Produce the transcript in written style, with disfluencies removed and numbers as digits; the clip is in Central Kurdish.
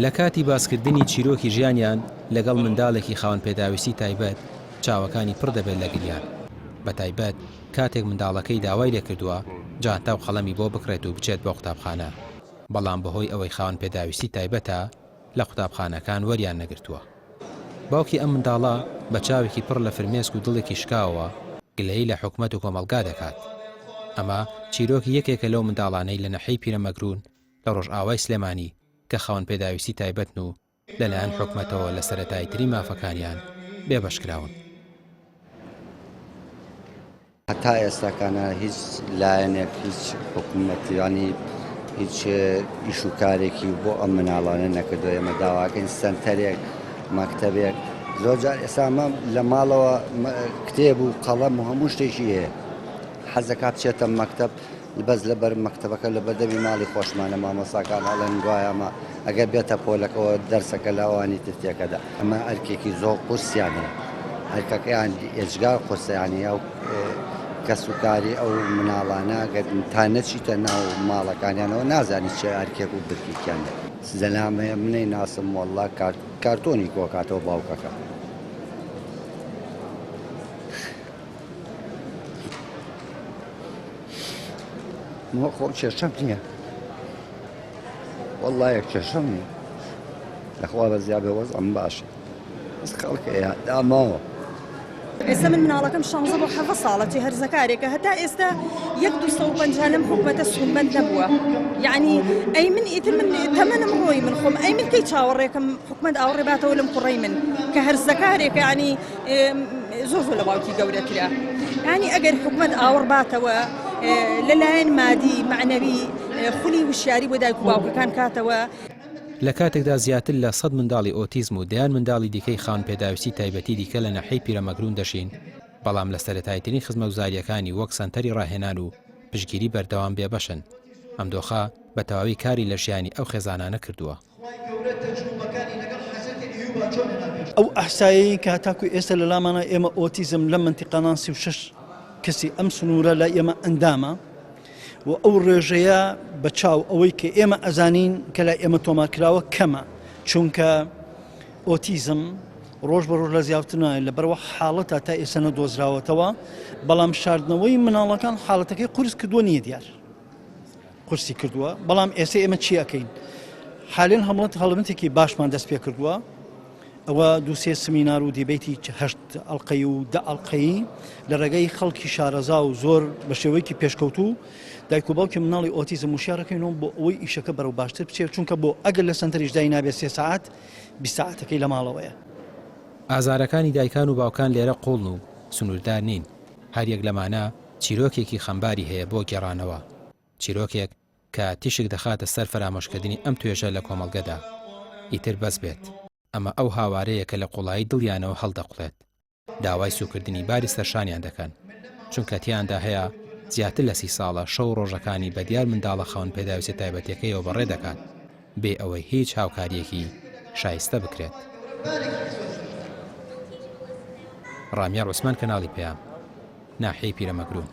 لە کاتی باسکردنی چیرۆکی ژیانیان لەگەڵ منداڵێکی خاوەن پێداویستی تایبەت چاوەکانی پڕ دەبێت لە گریان بە تایبەت کاتێک منداڵەکەی داوای لێکردووە جانتا و خەڵەمی بۆ بکرێت و بچێت بۆ قوتابخانە بەڵام بەهۆی ئەوەی خاوەن پێداویستی تایبەتە لە قوتابخانەکان وەریان نەگرتووە. باوکی ئەم منداڵە بە چاوێکی پڕ لە فرمێسک و دڵێکی شکاوەوە گلەیی لە حکومەت و کۆمەڵگا دەکات. ئەمە چیرۆکی یەکێکە لەو منداڵانەی لە نەحەی پیرەمەگرون لە ڕۆژئاوای سلێمانی کە خاوەن پێداویستی تایبەتن و لەلایەن حکومەتەوە لە سەرەتاییترین مافەکانیان بێبەشکراون. هەتا ئێستاکانە هیچ لایەنێک هیچ حکومەتیانی هیچ ئیش و کارێکی بۆ ئەم مناڵانە نەکردو. ئێمە داواکەین سەنتەرێک مەکتەبێک زۆرجار ئێسامە لە ماڵەوە کتێب و قەڵەم و هەموو شتێکی هەیە حەزەکە بچێتە مەکتەب بەس لەبەر مەکتەبەکە لە بەردەمی ماڵی خۆشمانە مامۆساکان هەڵێن گوایەمە ئەگەر بێتە پۆلەکەەوە دەرسەکە لاوانی ترتێکەدا ئەمە ئەرکێکی زۆر قورسیانە هەرکەکەیان ئێجگار قورسیانی ئەو کەس و کاری ئەو مناڵانە تا نەچیتە ناو ماڵەکانیانەوە نازانی چێ ئەرکێک و برکیکیان زەلامەیە منەی ناسم وەڵڵا کارتۆنی کۆکاتەوە باوکەکە. خۆ کێشەم نییە وەڵڵا یەک کێشەم نییە لەخوا بە زیابێ وەزعم باشە خەڵکە داماوە. ئێستا من مناڵەکەم 16 ساڵەتی هەرزەکارێکە هەتا ئێستا 250 لەم حکومەتە سوونبەند نەبووە. یعنی ئەی من ئیتر من تەمەنم ڕۆی من خۆم ئەی من کەی چاوەڕێکم حکومەت ئاوەڕێ باتەوە لەم کوڕەی من کە هەرزەکارێکە ینی زۆر لە باوکی گەورەترە. ینی ئەگەر حکومەت ئاوەڕ باتەوە لەلایەن مادی معنەوی خولی وشیاری بۆ دایک و باوکەکان کاتەوە. لە کاتێکدا زیاتر لە 100 منداڵی ئۆتیزم و دەیان منداڵی دیکەی خاوەن پێداویستی تایبەتی دیکە لە نەحەی پیرەمەگرون دەشین بەڵام لە سەرەتاییترین خزمەتگوزاریەکانی وەک سەنتەری ڕاهێنان و پشگیری بەردەوام بێبەشن. ئەم دۆخە بە تەواوی کاری لە ژیانی ئەو خێزانانە کردووە. ئەو ئەحسایی کە تاکو ئێستا لە لامانە ئێمە ئۆتیزم لە منتیقانان 36 کەسی ئەم سنوورە لە ئێمە ئەندامە و ئەو ڕێژەیە بە چاو ئەوەی کە ئێمە ئەزانین کە لای ئێمە تۆمارکراوە کەمە چونکە ئۆتیزم ڕۆژ بە ڕۆژ لە زیاترە لە بەرەوە حاڵەتە تا ئێستا نەدۆزراوەتەوە بەڵام شاردنەوەی مناڵەکان حاڵەتەکەی قورس کردووە نییە دیار قورسی کردووە بەڵام ئێستا ئێمە چی ئەەکەین حالێن هەڵمەتێکی باشمان دەست پێ کردووە ئەوە دووسێ سمینار و دیبێتی 8 ئەڵقەی و 10 ئەڵقەیی لە ڕێگەی خەڵکی شارەزا و زۆر بە شێوەیەکی پێشکەوتوو دایک و باوکی مناڵی ئۆتیزم وشارەکەینەوە بۆ ئەوەی ئیشەکە بەرەو باشتر بچێت چونکە بۆ ئەگەر لە سەنتەریش دای نابێت 3 ساعت 20 ساعتەکەی لە ماڵەوەیە. ئازارەکانی دایکان و باوکان لێرە قوڵن و سنووردار نین. هەر یەک لەمانە چیرۆکێکی خەمباری هەیە بۆ گێڕانەوە چیرۆکێک کە تیشک دەخاتە سەر فەرامۆشکردنی ئەم توێژە لە کۆمەڵگەدا ئیتر بەس بێت. ئەمە ئەو هاوارەیە کە لە قوڵایی دڵیانەوە هەڵدەقڵێت داوای سوکردنی باری سەرشانیان دەکەن چونکە تیاندا هەیە زیاتر لە 30 ساڵە شەو ڕۆژەکانی بەدیار منداڵە خاوەن پێداویستی تایبەتیەکەیەوە بەڕێ دەکات بێ ئەوەی هیچ هاوکاریەکی شایستە بکرێت. ڕامیار عوسمان کەناڵی پێیام ناحەی پیرەمەگرون.